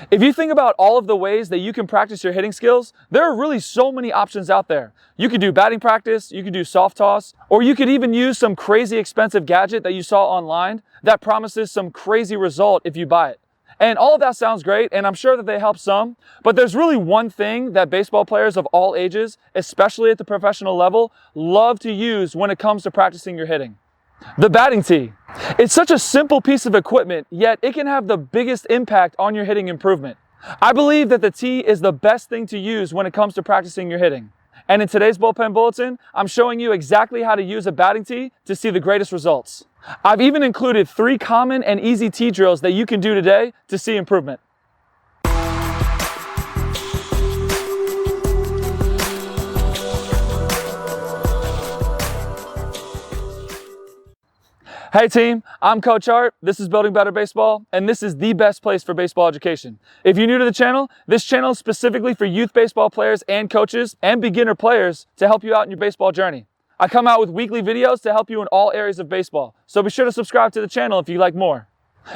If you think about all of the ways that you can practice your hitting skills, there are really so many options out there. You could do batting practice, you could do soft toss, or you could even use some crazy expensive gadget that you saw online that promises some crazy result if you buy it. And all of that sounds great, and I'm sure that they help some, but there's really one thing that baseball players of all ages, especially at the professional level, love to use when it comes to practicing your hitting. The batting tee. It's such a simple piece of equipment, yet it can have the biggest impact on your hitting improvement. I believe that the tee is the best thing to use when it comes to practicing your hitting. And in today's Bullpen Bulletin, I'm showing you exactly how to use a batting tee to see the greatest results. I've even included 3 common and easy tee drills that you can do today to see improvement. Hey team, I'm Coach Art, this is Building Better Baseball, and this is the best place for baseball education. If you're new to the channel, this channel is specifically for youth baseball players and coaches and beginner players to help you out in your baseball journey. I come out with weekly videos to help you in all areas of baseball, so be sure to subscribe to the channel if you like more.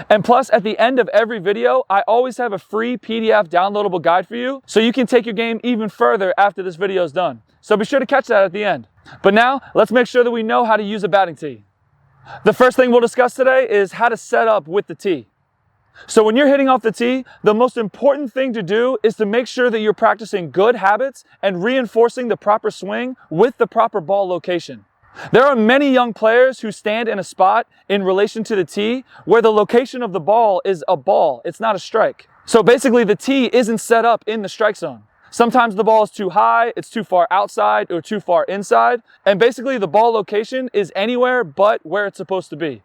And plus, at the end of every video, I always have a free PDF downloadable guide for you, so you can take your game even further after this video is done. So be sure to catch that at the end. But now, let's make sure that we know how to use a batting tee. The first thing we'll discuss today is how to set up with the tee. So when you're hitting off the tee, the most important thing to do is to make sure that you're practicing good habits and reinforcing the proper swing with the proper ball location. There are many young players who stand in a spot in relation to the tee where the location of the ball is a ball, it's not a strike. So basically the tee isn't set up in the strike zone. Sometimes the ball is too high, it's too far outside or too far inside, and basically the ball location is anywhere but where it's supposed to be.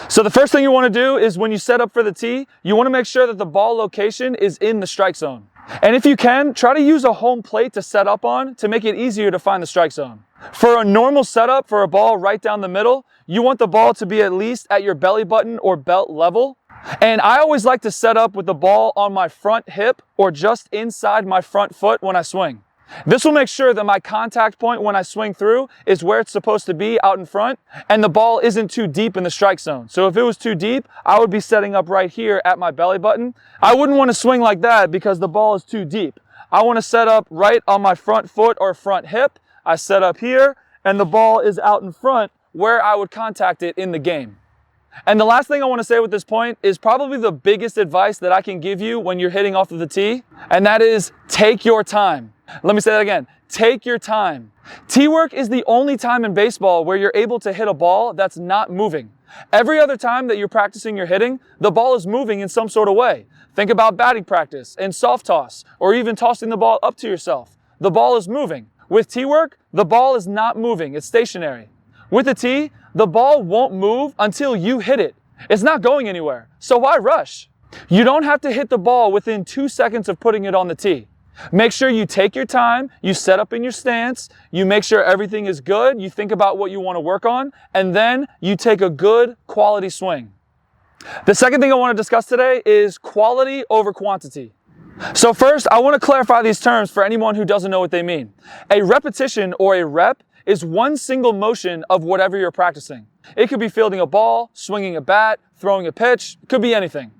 So the first thing you want to do is when you set up for the tee, you want to make sure that the ball location is in the strike zone. And if you can, try to use a home plate to set up on to make it easier to find the strike zone. For a normal setup for a ball right down the middle, you want the ball to be at least at your belly button or belt level. And I always like to set up with the ball on my front hip or just inside my front foot when I swing. This will make sure that my contact point when I swing through is where it's supposed to be out in front, and the ball isn't too deep in the strike zone. So if it was too deep, I would be setting up right here at my belly button. I wouldn't want to swing like that because the ball is too deep. I want to set up right on my front foot or front hip. I set up here, and the ball is out in front where I would contact it in the game. And the last thing I want to say with this point is probably the biggest advice that I can give you when you're hitting off of the tee, and that is take your time. Let me say that again. Take your time. Tee work is the only time in baseball where you're able to hit a ball that's not moving. Every other time that you're practicing your hitting, the ball is moving in some sort of way. Think about batting practice and soft toss, or even tossing the ball up to yourself. The ball is moving. With tee work, the ball is not moving. It's stationary. With the tee, the ball won't move until you hit it. It's not going anywhere, so why rush? You don't have to hit the ball within 2 seconds of putting it on the tee. Make sure you take your time, you set up in your stance, you make sure everything is good, you think about what you want to work on, and then you take a good quality swing. The second thing I want to discuss today is quality over quantity. So first, I want to clarify these terms for anyone who doesn't know what they mean. A repetition or a rep is one single motion of whatever you're practicing. It could be fielding a ball, swinging a bat, throwing a pitch, it could be anything.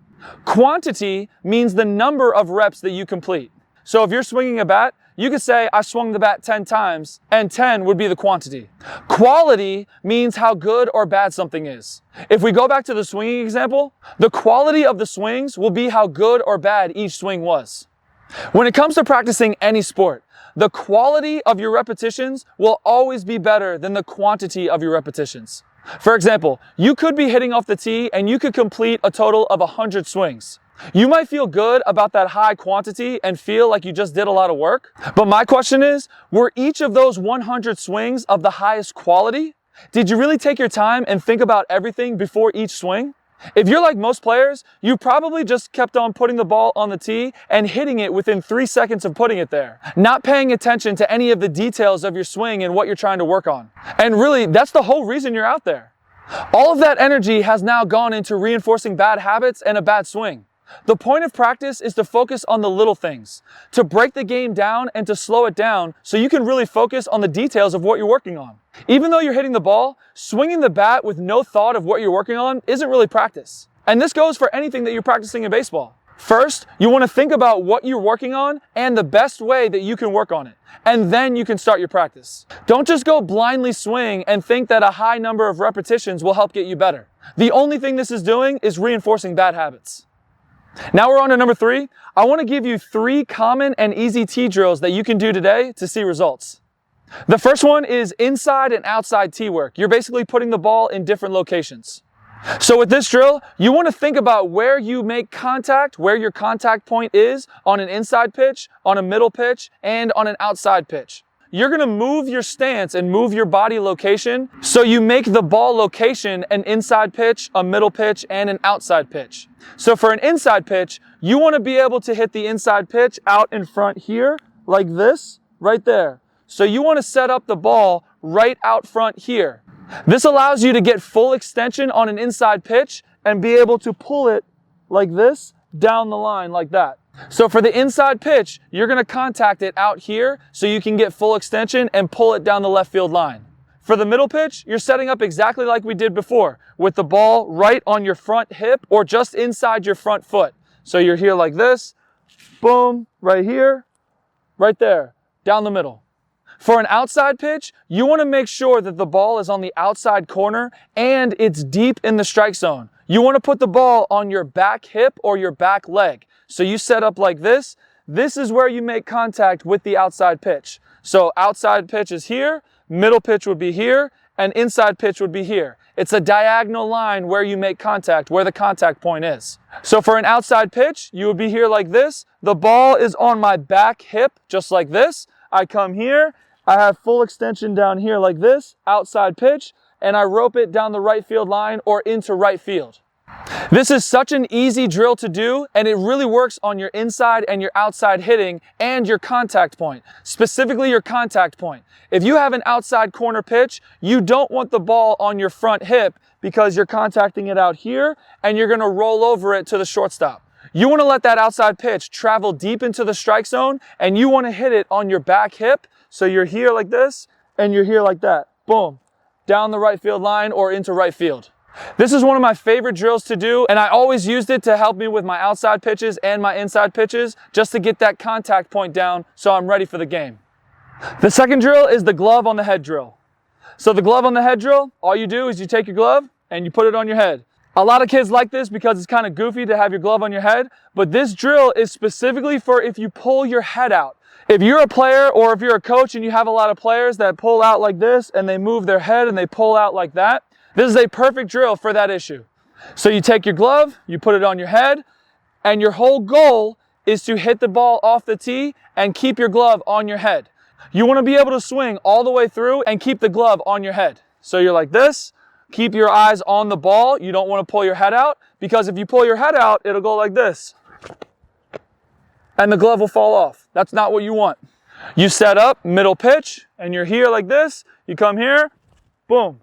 Quantity means the number of reps that you complete. So if you're swinging a bat, you could say, I swung the bat 10 times, and 10 would be the quantity. Quality means how good or bad something is. If we go back to the swinging example, the quality of the swings will be how good or bad each swing was. When it comes to practicing any sport, the quality of your repetitions will always be better than the quantity of your repetitions. For example, you could be hitting off the tee and you could complete a total of 100 swings. You might feel good about that high quantity and feel like you just did a lot of work. But my question is, were each of those 100 swings of the highest quality? Did you really take your time and think about everything before each swing? If you're like most players, you probably just kept on putting the ball on the tee and hitting it within 3 seconds of putting it there, not paying attention to any of the details of your swing and what you're trying to work on. And really, that's the whole reason you're out there. All of that energy has now gone into reinforcing bad habits and a bad swing. The point of practice is to focus on the little things, to break the game down and to slow it down so you can really focus on the details of what you're working on. Even though you're hitting the ball, swinging the bat with no thought of what you're working on isn't really practice. And this goes for anything that you're practicing in baseball. First, you want to think about what you're working on and the best way that you can work on it. And then you can start your practice. Don't just go blindly swing and think that a high number of repetitions will help get you better. The only thing this is doing is reinforcing bad habits. Now we're on to number 3. I want to give you 3 common and easy tee drills that you can do today to see results. The first one is inside and outside tee work. You're basically putting the ball in different locations. So with this drill, you want to think about where you make contact, where your contact point is on an inside pitch, on a middle pitch, and on an outside pitch. You're going to move your stance and move your body location so you make the ball location an inside pitch, a middle pitch, and an outside pitch. So for an inside pitch, you want to be able to hit the inside pitch out in front here, like this, right there. So you want to set up the ball right out front here. This allows you to get full extension on an inside pitch and be able to pull it like this down the line like that. So for the inside pitch, you're going to contact it out here so you can get full extension and pull it down the left field line. For the middle pitch, you're setting up exactly like we did before, with the ball right on your front hip or just inside your front foot. So you're here like this, boom, right here, right there, down the middle. For an outside pitch, you want to make sure that the ball is on the outside corner and it's deep in the strike zone. You want to put the ball on your back hip or your back leg. So you set up like this. This is where you make contact with the outside pitch. So outside pitch is here, middle pitch would be here, and inside pitch would be here. It's a diagonal line where you make contact, where the contact point is. So for an outside pitch, you would be here like this. The ball is on my back hip, just like this. I come here. I have full extension down here like this, outside pitch, and I rope it down the right field line or into right field. This is such an easy drill to do, and it really works on your inside and your outside hitting and your contact point, specifically your contact point. If you have an outside corner pitch, you don't want the ball on your front hip because you're contacting it out here and you're going to roll over it to the shortstop. You want to let that outside pitch travel deep into the strike zone, and you want to hit it on your back hip. So you're here like this, and you're here like that. Boom. Down the right field line or into right field. This is one of my favorite drills to do, and I always used it to help me with my outside pitches and my inside pitches, just to get that contact point down so I'm ready for the game. The second drill is the glove on the head drill. So the glove on the head drill, all you do is you take your glove and you put it on your head. A lot of kids like this because it's kind of goofy to have your glove on your head, but this drill is specifically for if you pull your head out. If you're a player or if you're a coach and you have a lot of players that pull out like this and they move their head and they pull out like that, this is a perfect drill for that issue. So you take your glove, you put it on your head, and your whole goal is to hit the ball off the tee and keep your glove on your head. You want to be able to swing all the way through and keep the glove on your head. So you're like this, keep your eyes on the ball. You don't want to pull your head out because if you pull your head out, it'll go like this. And the glove will fall off. That's not what you want. You set up middle pitch and you're here like this. You come here, boom,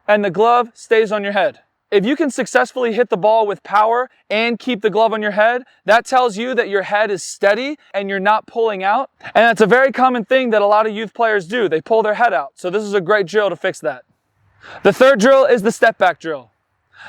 and the glove stays on your head. If you can successfully hit the ball with power and keep the glove on your head, that tells you that your head is steady and you're not pulling out. And that's a very common thing that a lot of youth players do. They pull their head out. So this is a great drill to fix that. The third drill is the step back drill.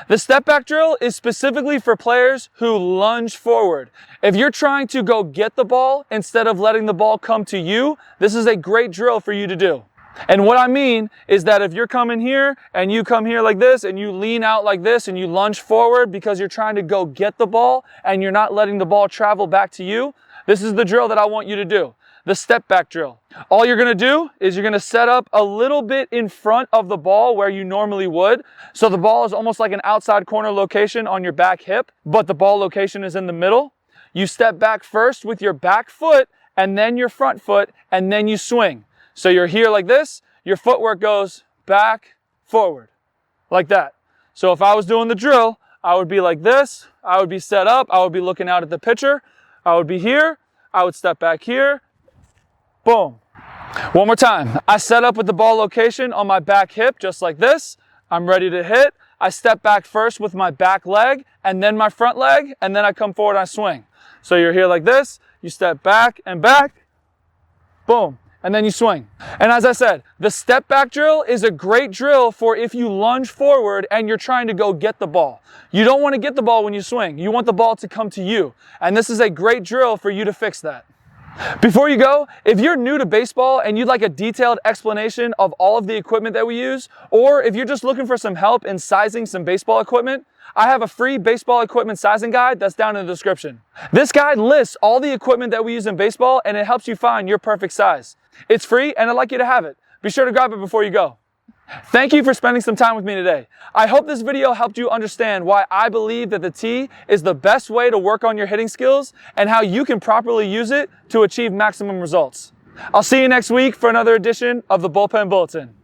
The step back drill is specifically for players who lunge forward. If you're trying to go get the ball instead of letting the ball come to you, this is a great drill for you to do. And what I mean is that if you're coming here and you come here like this and you lean out like this and you lunge forward because you're trying to go get the ball and you're not letting the ball travel back to you, this is the drill that I want you to do. The step back drill. All you're going to do is you're going to set up a little bit in front of the ball where you normally would. So the ball is almost like an outside corner location on your back hip, but the ball location is in the middle. You step back first with your back foot and then your front foot and then you swing. So you're here like this, your footwork goes back, forward, like that. So if I was doing the drill, I would be like this, I would be set up, I would be looking out at the pitcher, I would be here, I would step back here, boom. One more time. I set up with the ball location on my back hip, just like this. I'm ready to hit. I step back first with my back leg and then my front leg, and then I come forward and I swing. So you're here like this, you step back and back, boom. and then you swing. And as I said, the step back drill is a great drill for if you lunge forward and you're trying to go get the ball. You don't want to get the ball when you swing. You want the ball to come to you. And this is a great drill for you to fix that. Before you go, if you're new to baseball and you'd like a detailed explanation of all of the equipment that we use, or if you're just looking for some help in sizing some baseball equipment, I have a free baseball equipment sizing guide that's down in the description. This guide lists all the equipment that we use in baseball and it helps you find your perfect size. It's free and I'd like you to have it. Be sure to grab it before you go. Thank you for spending some time with me today. I hope this video helped you understand why I believe that the tee is the best way to work on your hitting skills and how you can properly use it to achieve maximum results. I'll see you next week for another edition of the Bullpen Bulletin.